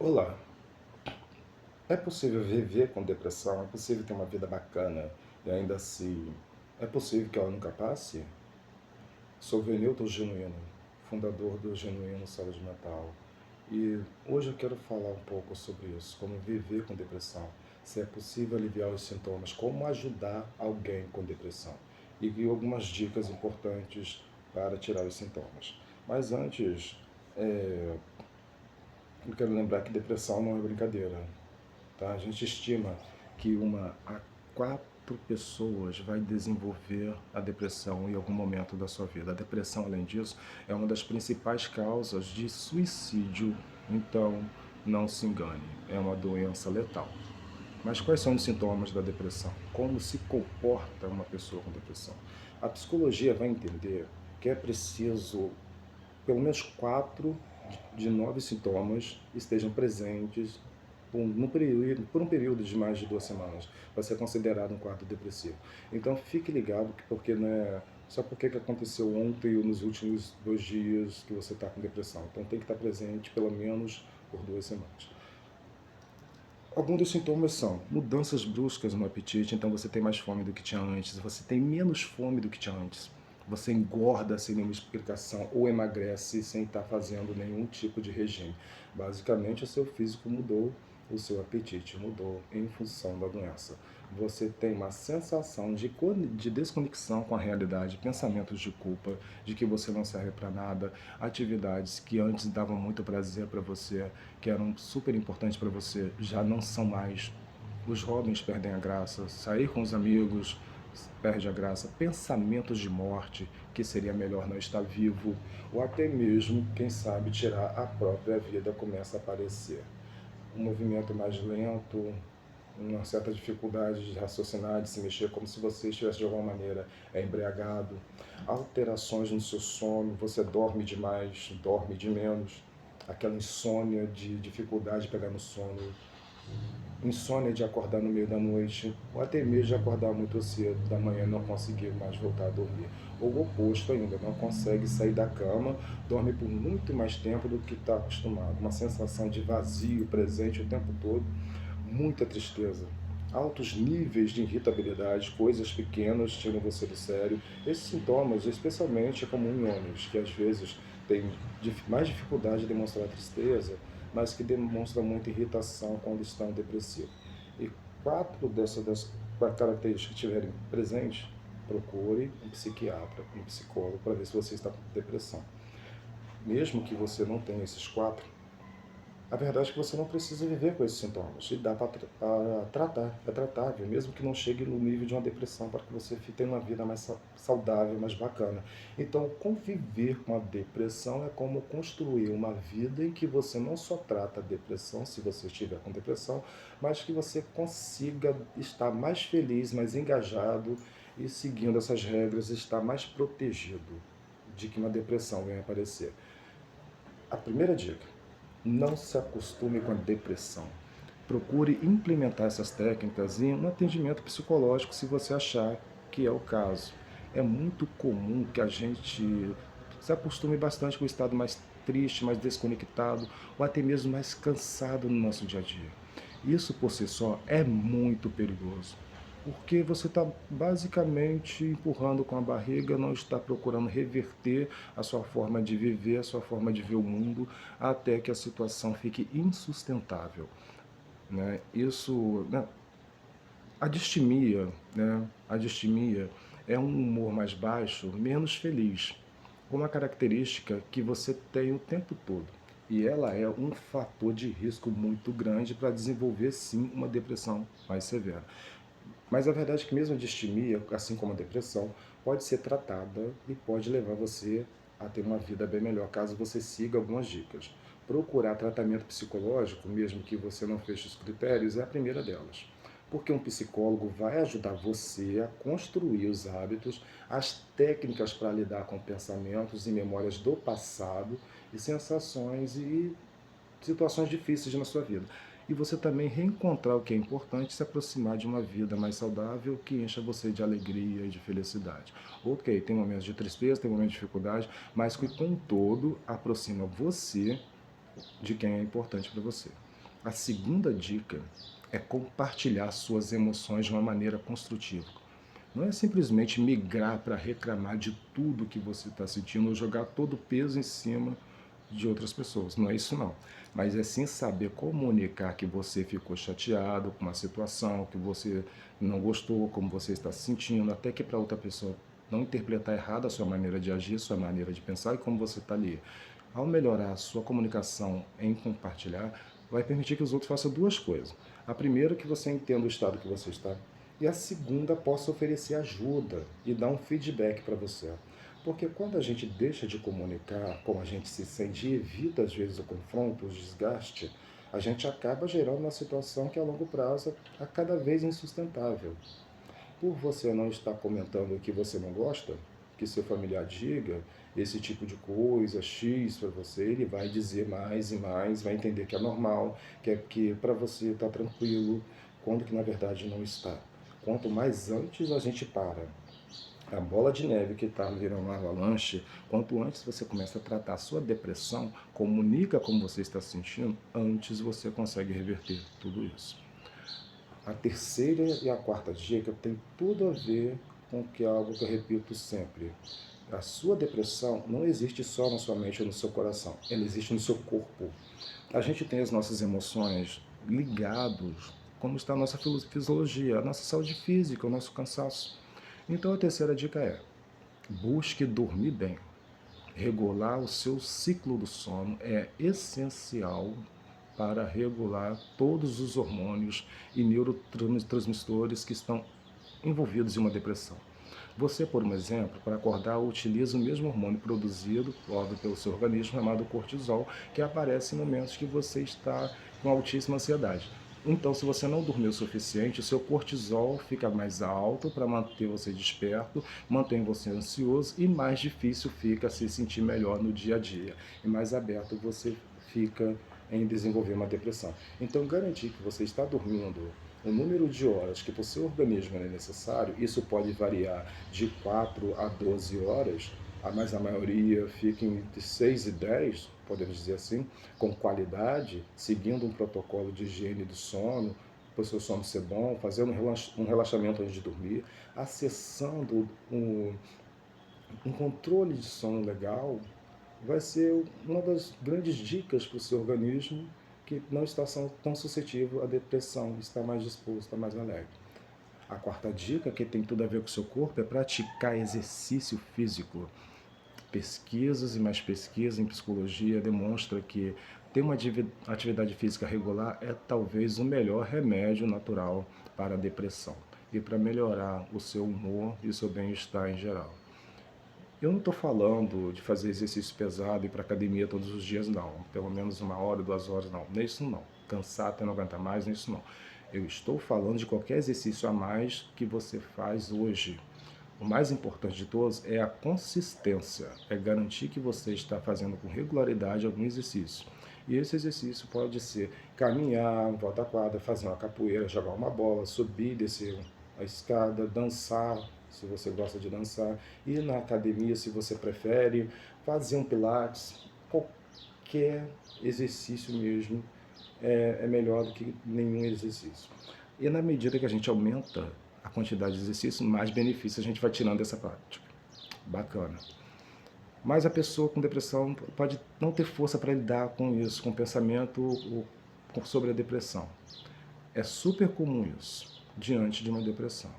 Olá, é possível viver com depressão? É possível ter uma vida bacana e ainda assim é possível que ela nunca passe? Sou Venilton Genuíno, fundador do Genuíno Saúde Mental, e hoje eu quero falar um pouco sobre isso, como viver com depressão, se é possível aliviar os sintomas, como ajudar alguém com depressão e algumas dicas importantes para tirar os sintomas. Mas antes, eu quero lembrar que depressão não é brincadeira. Tá? A gente estima que uma a quatro pessoas vai desenvolver a depressão em algum momento da sua vida. A depressão, além disso, é uma das principais causas de suicídio, então não se engane, é uma doença letal. Mas quais são os sintomas da depressão? Como se comporta uma pessoa com depressão? A psicologia vai entender que é preciso pelo menos quatro de nove sintomas estejam presentes por um período de mais de 2 semanas, vai ser considerado um quadro depressivo. Então fique ligado, porque não é só porque que aconteceu ontem ou nos últimos 2 dias que você está com depressão. Então tem que estar presente pelo menos por 2 semanas. Alguns dos sintomas são mudanças bruscas no apetite, então você tem mais fome do que tinha antes, você tem menos fome do que tinha antes, você engorda sem nenhuma explicação ou emagrece sem estar fazendo nenhum tipo de regime. Basicamente, o seu físico mudou, o seu apetite mudou em função da doença. Você tem uma sensação de desconexão com a realidade, pensamentos de culpa, de que você não serve para nada, atividades que antes davam muito prazer para você, que eram super importantes para você, já não são mais. Os hobbies perdem a graça, sair com os amigos perde a graça, pensamentos de morte, que seria melhor não estar vivo, ou até mesmo, quem sabe, tirar a própria vida começa a aparecer. Um movimento mais lento, uma certa dificuldade de raciocinar, de se mexer, como se você estivesse de alguma maneira embriagado, alterações no seu sono, você dorme demais, dorme de menos, aquela insônia de dificuldade de pegar no sono, insônia de acordar no meio da noite, ou até mesmo de acordar muito cedo da manhã e não conseguir mais voltar a dormir. Ou o oposto ainda, não consegue sair da cama, dorme por muito mais tempo do que está acostumado. Uma sensação de vazio presente o tempo todo, muita tristeza, altos níveis de irritabilidade, coisas pequenas tiram você do sério. Esses sintomas, especialmente, é comum em homens, que às vezes têm mais dificuldade de demonstrar tristeza, mas que demonstram muita irritação quando estão depressivos. E quatro dessas características que estiverem presentes, procure um psiquiatra, um psicólogo, para ver se você está com depressão. Mesmo que você não tenha esses quatro, a verdade é que você não precisa viver com esses sintomas e dá para tratar, é tratável, mesmo que não chegue no nível de uma depressão, para que você tenha uma vida mais saudável, mais bacana. Então, conviver com a depressão é como construir uma vida em que você não só trata a depressão, se você estiver com depressão, mas que você consiga estar mais feliz, mais engajado e seguindo essas regras, estar mais protegido de que uma depressão venha aparecer. A primeira dica: não se acostume com a depressão. Procure implementar essas técnicas em um atendimento psicológico se você achar que é o caso. É muito comum que a gente se acostume bastante com o estado mais triste, mais desconectado ou até mesmo mais cansado no nosso dia a dia. Isso por si só é muito perigoso, porque você está basicamente empurrando com a barriga, não está procurando reverter a sua forma de viver, a sua forma de ver o mundo, até que a situação fique insustentável, né? Isso, né? A distimia, né? A distimia é um humor mais baixo, menos feliz, uma característica que você tem o tempo todo. E ela é um fator de risco muito grande para desenvolver, sim, uma depressão mais severa. Mas a verdade é que mesmo a distimia, assim como a depressão, pode ser tratada e pode levar você a ter uma vida bem melhor, caso você siga algumas dicas. Procurar tratamento psicológico, mesmo que você não feche os critérios, é a primeira delas. Porque um psicólogo vai ajudar você a construir os hábitos, as técnicas para lidar com pensamentos e memórias do passado e sensações e situações difíceis na sua vida. E você também reencontrar o que é importante, se aproximar de uma vida mais saudável que encha você de alegria e de felicidade. Ok, tem momentos de tristeza, tem momentos de dificuldade, mas que com todo aproxima você de quem é importante para você. A segunda dica é compartilhar suas emoções de uma maneira construtiva. Não é simplesmente migrar para reclamar de tudo que você está sentindo ou jogar todo o peso em cima de outras pessoas. Não é isso não. Mas é sim saber comunicar que você ficou chateado com uma situação, que você não gostou, como você está se sentindo, até que para outra pessoa não interpretar errado a sua maneira de agir, sua maneira de pensar e como você está ali. Ao melhorar a sua comunicação em compartilhar, vai permitir que os outros façam duas coisas. A primeira, que você entenda o estado que você está, e a segunda, possa oferecer ajuda e dar um feedback para você. Porque quando a gente deixa de comunicar como a gente se sente e evita às vezes o confronto, o desgaste, a gente acaba gerando uma situação que a longo prazo é cada vez insustentável. Por você não estar comentando o que você não gosta, que seu familiar diga esse tipo de coisa, X para você, ele vai dizer mais e mais, vai entender que é normal, que para você está tranquilo, quando que na verdade não está. Quanto mais antes a gente para a bola de neve que está virando uma avalanche, quanto antes você começa a tratar a sua depressão, comunica como você está se sentindo, antes você consegue reverter tudo isso. A terceira e a quarta dica tem tudo a ver com que é algo que eu repito sempre. A sua depressão não existe só na sua mente ou no seu coração, ela existe no seu corpo. A gente tem as nossas emoções ligados, como está a nossa fisiologia, a nossa saúde física, o nosso cansaço. Então a terceira dica é: busque dormir bem. Regular o seu ciclo do sono é essencial para regular todos os hormônios e neurotransmissores que estão envolvidos em uma depressão. Você, por um exemplo, para acordar, utiliza o mesmo hormônio produzido, óbvio, pelo seu organismo, chamado cortisol, que aparece em momentos que você está com altíssima ansiedade. Então, se você não dormiu o suficiente, o seu cortisol fica mais alto para manter você desperto, mantém você ansioso e mais difícil fica se sentir melhor no dia a dia. E mais aberto você fica em desenvolver uma depressão. Então, garantir que você está dormindo o número de horas que para o seu organismo é necessário, isso pode variar de 4 a 12 horas, mas a maioria fica entre 6 e 10, podemos dizer assim, com qualidade, seguindo um protocolo de higiene do sono, para o seu sono ser bom, fazendo um relaxamento antes de dormir, acessando um controle de sono legal, vai ser uma das grandes dicas para o seu organismo que não está tão suscetível à depressão, está mais disposto, está mais alegre. A quarta dica, que tem tudo a ver com o seu corpo, é praticar exercício físico. Pesquisas e mais pesquisas em psicologia demonstram que ter uma atividade física regular é talvez o melhor remédio natural para a depressão e para melhorar o seu humor e o seu bem-estar em geral. Eu não estou falando de fazer exercício pesado e ir para academia todos os dias, não. Pelo menos 1 hora, 2 horas, não. Não é isso, não. Cansar até não aguentar mais, não é isso, não. Eu estou falando de qualquer exercício a mais que você faz hoje. O mais importante de todos é a consistência, é garantir que você está fazendo com regularidade algum exercício. E esse exercício pode ser caminhar, volta à quadra, fazer uma capoeira, jogar uma bola, subir, descer a escada, dançar, se você gosta de dançar, ir na academia, se você prefere, fazer um pilates, qualquer exercício mesmo é melhor do que nenhum exercício. E na medida que a gente aumenta a quantidade de exercício, mais benefícios a gente vai tirando dessa prática. Bacana. Mas a pessoa com depressão pode não ter força para lidar com isso, com o pensamento sobre a depressão. É super comum isso, diante de uma depressão.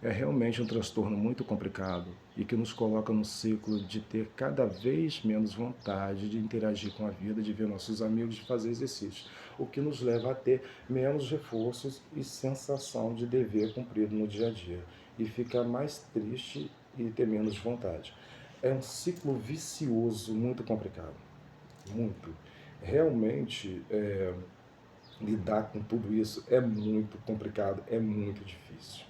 É realmente um transtorno muito complicado e que nos coloca no ciclo de ter cada vez menos vontade de interagir com a vida, de ver nossos amigos, de fazer exercícios, o que nos leva a ter menos reforços e sensação de dever cumprido no dia a dia e ficar mais triste e ter menos vontade. É um ciclo vicioso muito complicado, muito. Realmente, lidar com tudo isso é muito complicado, é muito difícil.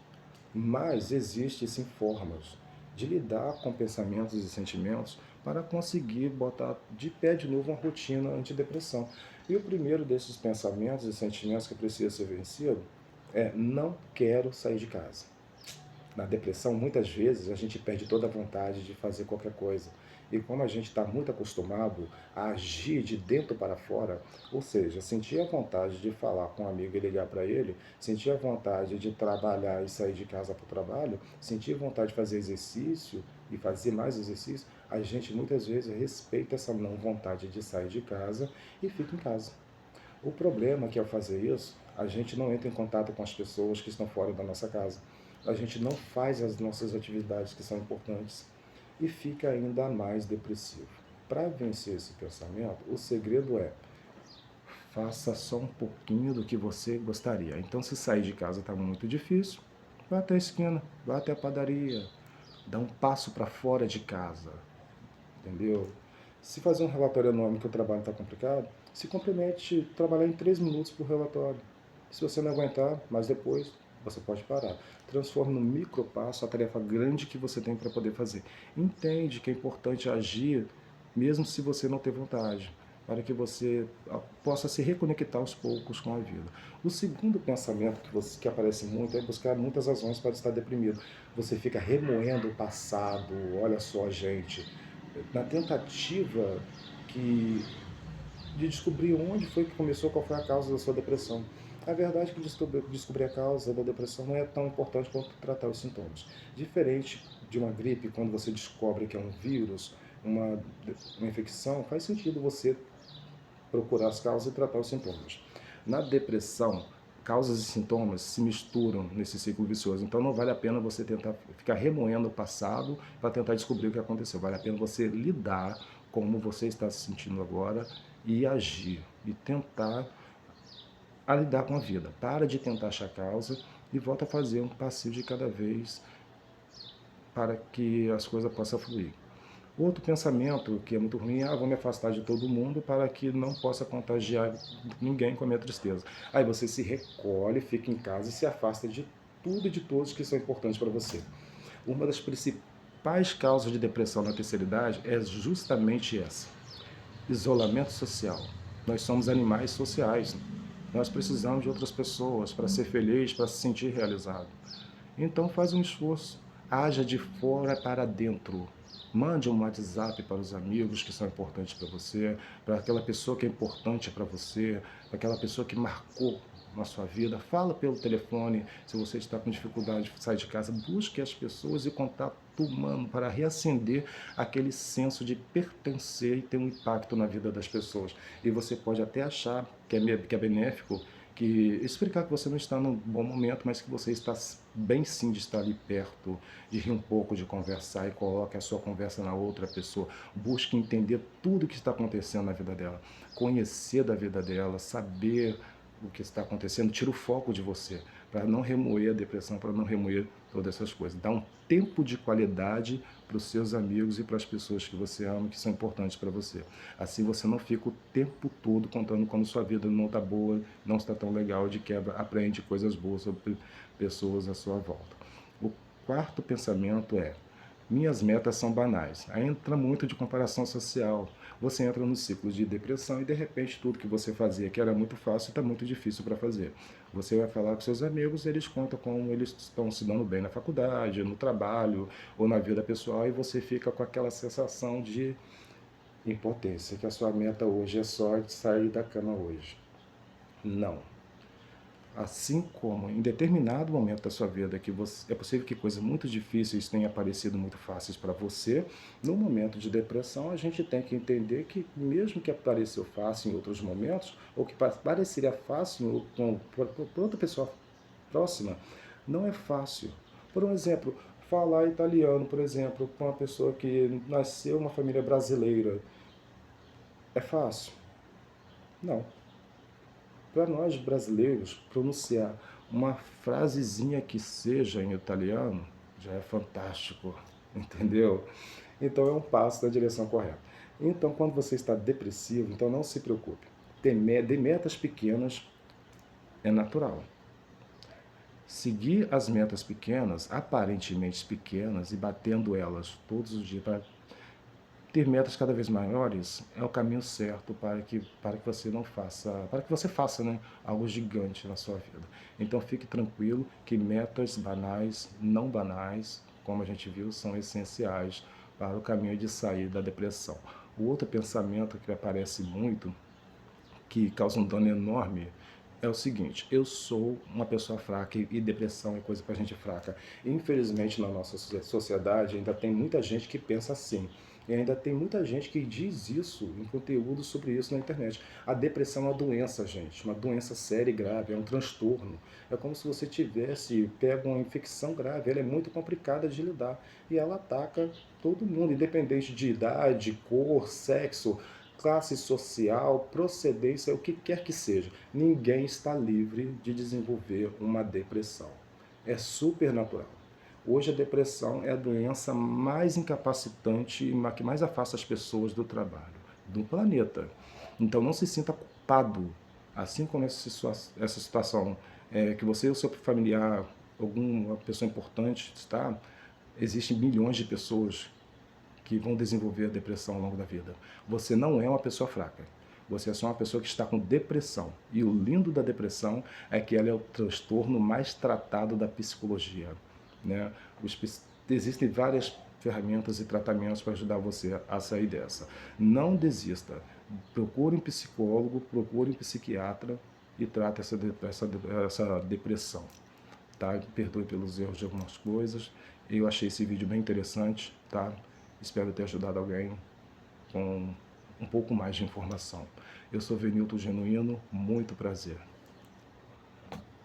Mas existem sim formas de lidar com pensamentos e sentimentos para conseguir botar de pé de novo uma rotina antidepressão. E o primeiro desses pensamentos e sentimentos que precisa ser vencido é: não quero sair de casa. Na depressão, muitas vezes, a gente perde toda a vontade de fazer qualquer coisa. E como a gente está muito acostumado a agir de dentro para fora, ou seja, sentir a vontade de falar com um amigo e ligar para ele, sentir a vontade de trabalhar e sair de casa para o trabalho, sentir a vontade de fazer exercício e fazer mais exercício, a gente muitas vezes respeita essa não vontade de sair de casa e fica em casa. O problema é que ao fazer isso, a gente não entra em contato com as pessoas que estão fora da nossa casa. A gente não faz as nossas atividades que são importantes e fica ainda mais depressivo. Para vencer esse pensamento, o segredo é: faça só um pouquinho do que você gostaria. Então, se sair de casa está muito difícil, vá até a esquina, vá até a padaria, dá um passo para fora de casa, entendeu? Se fazer um relatório enorme que o trabalho está complicado, se compromete a trabalhar em 3 minutos por relatório. Se você não aguentar, mas depois você pode parar. Transforme no micropasso a tarefa grande que você tem para poder fazer. Entende que é importante agir, mesmo se você não ter vontade, para que você possa se reconectar aos poucos com a vida. O segundo pensamento que aparece muito é buscar muitas razões para estar deprimido. Você fica remoendo o passado, olha só, gente, na tentativa que, de descobrir onde foi que começou, qual foi a causa da sua depressão. A verdade é que descobrir a causa da depressão não é tão importante quanto tratar os sintomas. Diferente de uma gripe, quando você descobre que é um vírus, uma, uma infecção, faz sentido você procurar as causas e tratar os sintomas. Na depressão, causas e sintomas se misturam nesse ciclo vicioso. Então não vale a pena você tentar ficar remoendo o passado para tentar descobrir o que aconteceu. Vale a pena você lidar como você está se sentindo agora e agir e tentar lidar com a vida. Para de tentar achar causa e volta a fazer um passinho de cada vez para que as coisas possam fluir. Outro pensamento que é muito ruim é: vou me afastar de todo mundo para que não possa contagiar ninguém com a minha tristeza. Aí você se recolhe, fica em casa e se afasta de tudo e de todos que são importantes para você. Uma das principais causas de depressão na terceira idade é justamente essa: isolamento social. Nós somos animais sociais. Nós precisamos de outras pessoas para ser feliz, para se sentir realizado. Então faz um esforço, haja de fora para dentro. Mande um WhatsApp para os amigos que são importantes para você, para aquela pessoa que é importante para você, para aquela pessoa que marcou na sua vida. Fala pelo telefone, se você está com dificuldade de sair de casa, busque as pessoas e contato humano para reacender aquele senso de pertencer e ter um impacto na vida das pessoas. E você pode até achar que é benéfico, que explicar que você não está num bom momento, mas que você está bem sim de estar ali perto, de rir um pouco, de conversar, e coloque a sua conversa na outra pessoa. Busque entender tudo o que está acontecendo na vida dela, conhecer da vida dela, saber o que está acontecendo, tira o foco de você, para não remoer a depressão, para não remoer todas essas coisas. Dá um tempo de qualidade para os seus amigos e para as pessoas que você ama, que são importantes para você. Assim você não fica o tempo todo contando quando sua vida não está boa, não está tão legal, de quebra, aprende coisas boas sobre pessoas à sua volta. O quarto pensamento é: minhas metas são banais. Aí entra muito de comparação social. Você entra no ciclo de depressão e de repente tudo que você fazia que era muito fácil está muito difícil para fazer. Você vai falar com seus amigos, eles contam como eles estão se dando bem na faculdade, no trabalho ou na vida pessoal, e você fica com aquela sensação de impotência, que a sua meta hoje é só sair da cama hoje. Não. Assim como em determinado momento da sua vida que é possível que coisas muito difíceis tenham aparecido muito fáceis para você, no momento de depressão a gente tem que entender que mesmo que apareceu fácil em outros momentos, ou que pareceria fácil para outra pessoa próxima, não é fácil. Por um exemplo, falar italiano, por exemplo, com uma pessoa que nasceu em uma família brasileira, é fácil? Não. Para nós brasileiros, pronunciar uma frasezinha que seja em italiano já é fantástico, entendeu? Então é um passo na direção correta. Então, quando você está depressivo, então não se preocupe. Ter metas pequenas é natural. Seguir as metas pequenas, aparentemente pequenas, e batendo elas todos os dias para ter metas cada vez maiores é o caminho certo para que você não faça, para que você faça, né, algo gigante na sua vida. Então fique tranquilo que metas banais, não banais, como a gente viu, são essenciais para o caminho de sair da depressão. O outro pensamento que aparece muito, que causa um dano enorme, é o seguinte: eu sou uma pessoa fraca e depressão é coisa para gente fraca. Infelizmente, na nossa sociedade ainda tem muita gente que pensa assim. E ainda tem muita gente que diz isso em conteúdo sobre isso na internet. A depressão é uma doença, gente, uma doença séria e grave, é um transtorno. É como se você tivesse pego uma infecção grave, ela é muito complicada de lidar e ela ataca todo mundo, independente de idade, cor, sexo, classe social, procedência, o que quer que seja. Ninguém está livre de desenvolver uma depressão. É super natural. Hoje a depressão é a doença mais incapacitante e que mais afasta as pessoas do trabalho, do planeta. Então não se sinta culpado, assim como essa situação que você ou seu familiar, alguma pessoa importante está, existem milhões de pessoas que vão desenvolver a depressão ao longo da vida. Você não é uma pessoa fraca. Você é só uma pessoa que está com depressão. E o lindo da depressão é que ela é o transtorno mais tratado da psicologia, né? Existem várias ferramentas e tratamentos para ajudar você a sair dessa. Não desista. Procure um psicólogo, procure um psiquiatra e trate essa depressão. Tá? Perdoe pelos erros de algumas coisas. Eu achei esse vídeo bem interessante, tá? Espero ter ajudado alguém com um pouco mais de informação. Eu sou Venilton Genuíno, muito prazer.